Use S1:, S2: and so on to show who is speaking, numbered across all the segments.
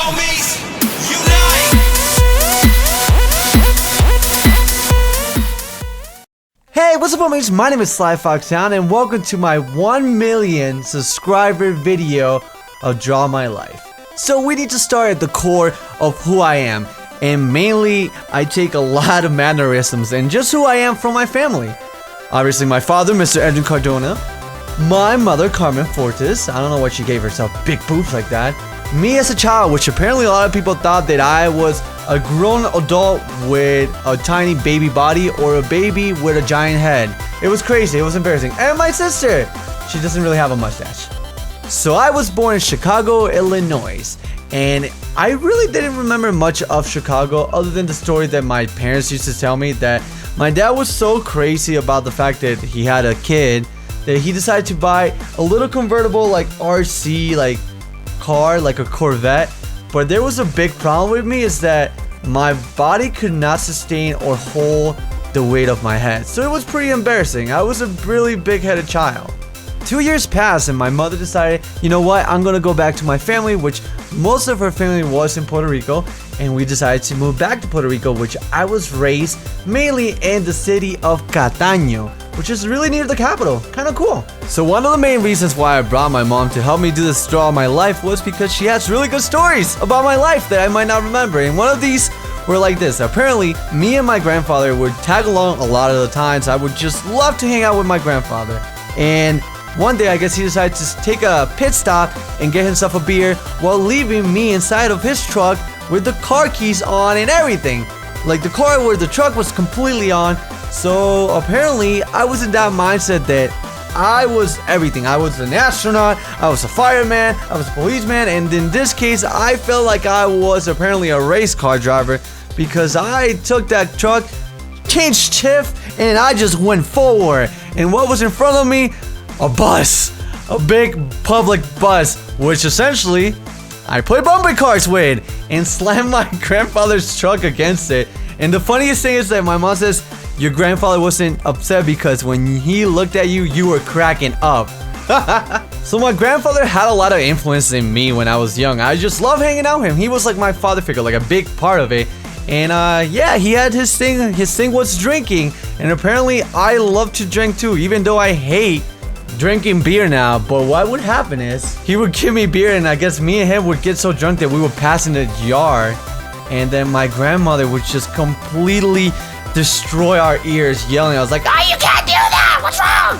S1: homies unite.
S2: Hey, what's up, homies? My name is XXSlyFoxHound, and welcome to my 1 million subscriber video of Draw My Life. So we need to start at the core of who I am, and mainly I take a lot of mannerisms and just who I am from my family. Obviously, my father, Mr. Edwin Cardona, my mother, Carmen Fortes. I don't know why she gave herself big boobs like that. Me as a child, which apparently a lot of people thought that I was a grown adult with a tiny baby body or a baby with a giant head. It was crazy, it was embarrassing. And my sister, she doesn't really have a mustache. So I was born in Chicago, Illinois, and I really didn't remember much of Chicago other than the story that my parents used to tell me, that my dad was so crazy about the fact that he had a kid that he decided to buy a little convertible like RC like car, like a Corvette. But there was a big problem with me, is that my body could not sustain or hold the weight of my head. So it was pretty embarrassing. I was a really big-headed child. 2 years passed and my mother decided, you know what, I'm gonna go back to my family, which most of her family was in Puerto Rico, and we decided to move back to Puerto Rico, which I was raised mainly in the city of Cataño, which is really near the capital. Kind of cool. So one of the main reasons why I brought my mom to help me do this Draw My Life was because she has really good stories about my life that I might not remember, and one of these were like this. Apparently, me and my grandfather would tag along a lot of the times. I would just love to hang out with my grandfather, and one day, I guess he decided to take a pit stop and get himself a beer while leaving me inside of his truck with the car keys on and everything. Like, the car where the truck was completely on. So apparently, I was in that mindset that I was everything. I was an astronaut, I was a fireman, I was a policeman, and in this case, I felt like I was apparently a race car driver, because I took that truck, changed shift, and I just went forward. And what was in front of me? A bus, a big public bus, which essentially I played bumper cars with and slammed my grandfather's truck against it. And the funniest thing is that my mom says your grandfather wasn't upset because when he looked at you, you were cracking up. So my grandfather had a lot of influence in me when I was young. I just love hanging out with him. He was like my father figure, like a big part of it. And yeah, he had his thing. His thing was drinking, and apparently I love to drink too, even though I hate drinking beer now. But what would happen is he would give me beer, and I guess me and him would get so drunk that we would pass in the yard, and then my grandmother would just completely destroy our ears, yelling. I was like, "Oh, you can't do that! What's wrong?"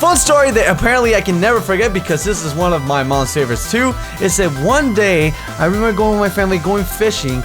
S2: Fun story that apparently I can never forget, because this is one of my mom's favorites too, is that one day I remember going with my family going fishing,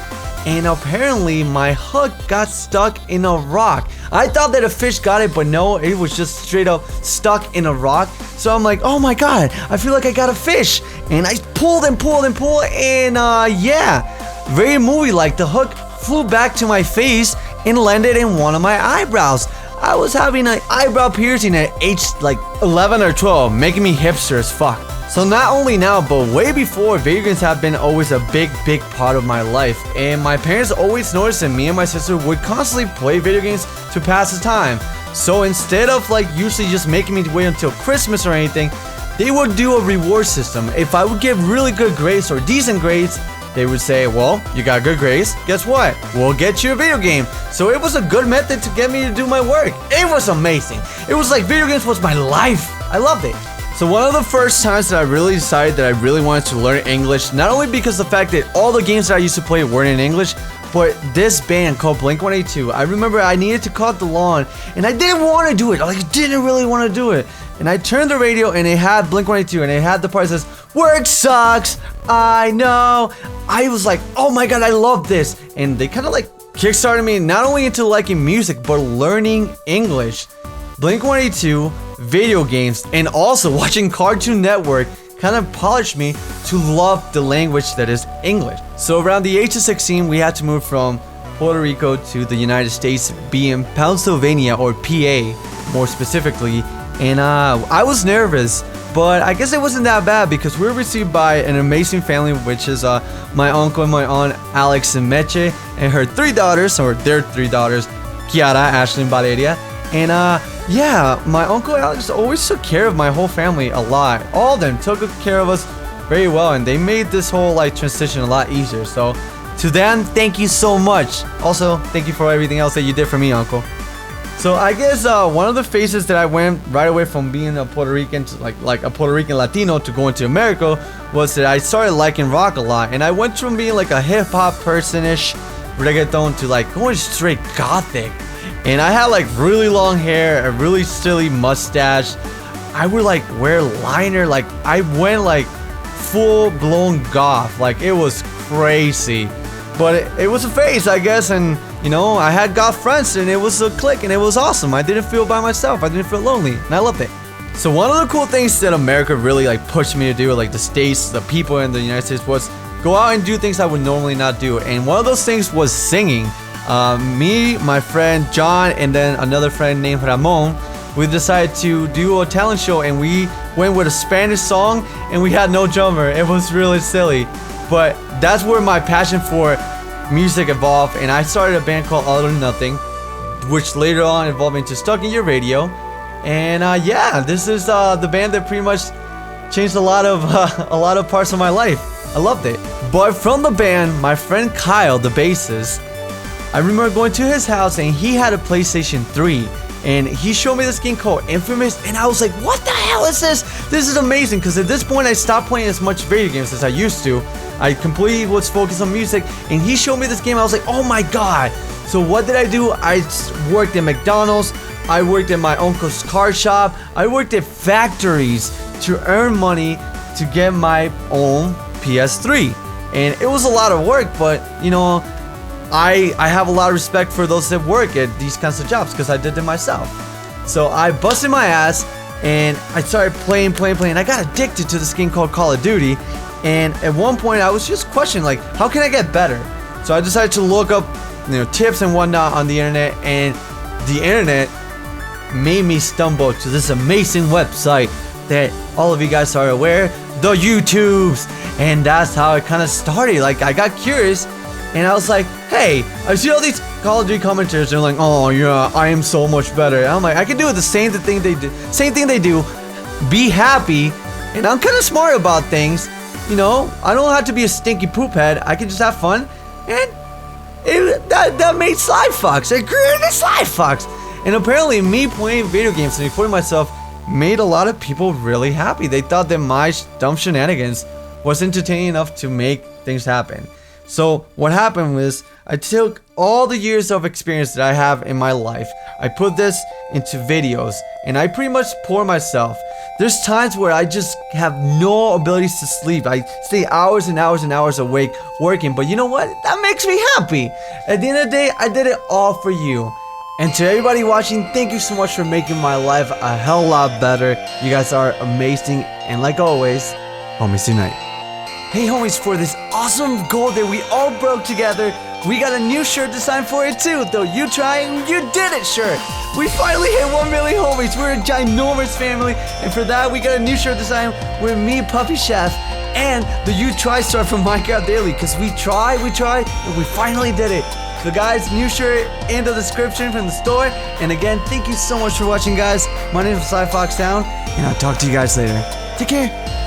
S2: and apparently my hook got stuck in a rock. I thought that a fish got it, but no, it was just straight up stuck in a rock. So I'm like, oh my god, I feel like I got a fish. And I pulled and pulled and pulled, and yeah, very movie-like. The hook flew back to my face and landed in one of my eyebrows. I was having an eyebrow piercing at age like 11 or 12, making me hipster as fuck. So not only now, but way before, video games have been always a big part of my life. And my parents always noticed that me and my sister would constantly play video games to pass the time. So instead of like usually just making me wait until Christmas or anything, they would do a reward system. If I would get really good grades or decent grades, they would say, well, you got good grades, guess what? We'll get you a video game. So it was a good method to get me to do my work. It was amazing. It was like video games was my life. I loved it. So one of the first times that I really decided that I really wanted to learn English, not only because of the fact that all the games that I used to play weren't in English, but this band called Blink-182, I remember I needed to cut the lawn, and I didn't want to do it. Like, I didn't really want to do it. And I turned the radio, and it had Blink-182, and it had the part that says, "Work sucks, I know." I was like, oh my god, I love this. And they kind of like kickstarted me not only into liking music, but learning English. Blink-182, video games, and also watching Cartoon Network kind of polished me to love the language that is English. So around the age of 16, we had to move from Puerto Rico to the United States, being Pennsylvania, or PA more specifically. And I was nervous, but I guess it wasn't that bad because we were received by an amazing family, which is my uncle and my aunt Alex and Meche, and her 3 daughters, or their 3 daughters, Kiara, Ashley, and Valeria. And yeah, my uncle Alex always took care of my whole family a lot. All of them took care of us very well, and they made this whole like transition a lot easier. So to them, thank you so much. Also, thank you for everything else that you did for me, Uncle. So I guess one of the phases that I went right away from being a Puerto Rican to like a Puerto Rican Latino to going to America was that I started liking rock a lot, and I went from being like a hip hop person-ish reggaeton to like going straight gothic. And I had like really long hair, a really silly mustache. I would like wear liner, like I went like full-blown goth, like it was crazy. But it was a phase, I guess, and you know, I had goth friends and it was a clique and it was awesome. I didn't feel by myself, I didn't feel lonely, and I loved it. So one of the cool things that America really like pushed me to do, like the states, the people in the United States, was go out and do things I would normally not do. And one of those things was singing. Me, my friend John, and then another friend named Ramon, we decided to do a talent show, and we went with a Spanish song and we had no drummer. It was really silly, but that's where my passion for music evolved, and I started a band called All or Nothing, which later on evolved into Stuck in Your Radio. And yeah, this is the band that pretty much changed a lot of parts of my life. I loved it. But from the band, my friend Kyle, the bassist, I remember going to his house and he had a PlayStation 3. And he showed me this game called Infamous, and I was like, what the hell is this? This is amazing, because at this point I stopped playing as much video games as I used to. I completely was focused on music, and he showed me this game. I was like, oh my god. So what did I do? I worked at McDonald's, I worked at my uncle's car shop, I worked at factories to earn money to get my own PS3. And it was a lot of work, but you know, I have a lot of respect for those that work at these kinds of jobs because I did them myself. So I busted my ass and I started playing. I got addicted to this game called Call of Duty, and at one point I was just questioning, like, how can I get better? So I decided to look up, you know, tips and whatnot on the internet, and the internet made me stumble to this amazing website that all of you guys are aware, the YouTubes. And that's how it kind of started. Like, I got curious and I was like, hey, I see all these Call of Duty commentators. They're like, oh yeah, I am so much better. And I'm like, I can do the same thing they do, be happy, and I'm kind of smart about things. You know, I don't have to be a stinky poop head. I can just have fun, and that made SlyFox. I created SlyFox, and apparently me playing video games and recording myself made a lot of people really happy. They thought that my dumb shenanigans was entertaining enough to make things happen. So what happened was, I took all the years of experience that I have in my life, I put this into videos, and I pretty much pour myself. There's times where I just have no abilities to sleep. I stay hours and hours and hours awake working, but you know what? That makes me happy. At the end of the day, I did it all for you. And to everybody watching, thank you so much for making my life a hell lot better. You guys are amazing, and like always, homies unite. Hey homies, for this awesome goal that we all broke together, we got a new shirt design for it too. Though you try and you did it shirt. We finally hit 1 million homies. We're a ginormous family, and for that we got a new shirt design with me, Puppy Chef, and the You Try star from Minecraft Daily. Cause we tried, and we finally did it. So guys, new shirt in the description from the store. And again, thank you so much for watching, guys. My name is XXSlyFoxHound, and I'll talk to you guys later. Take care.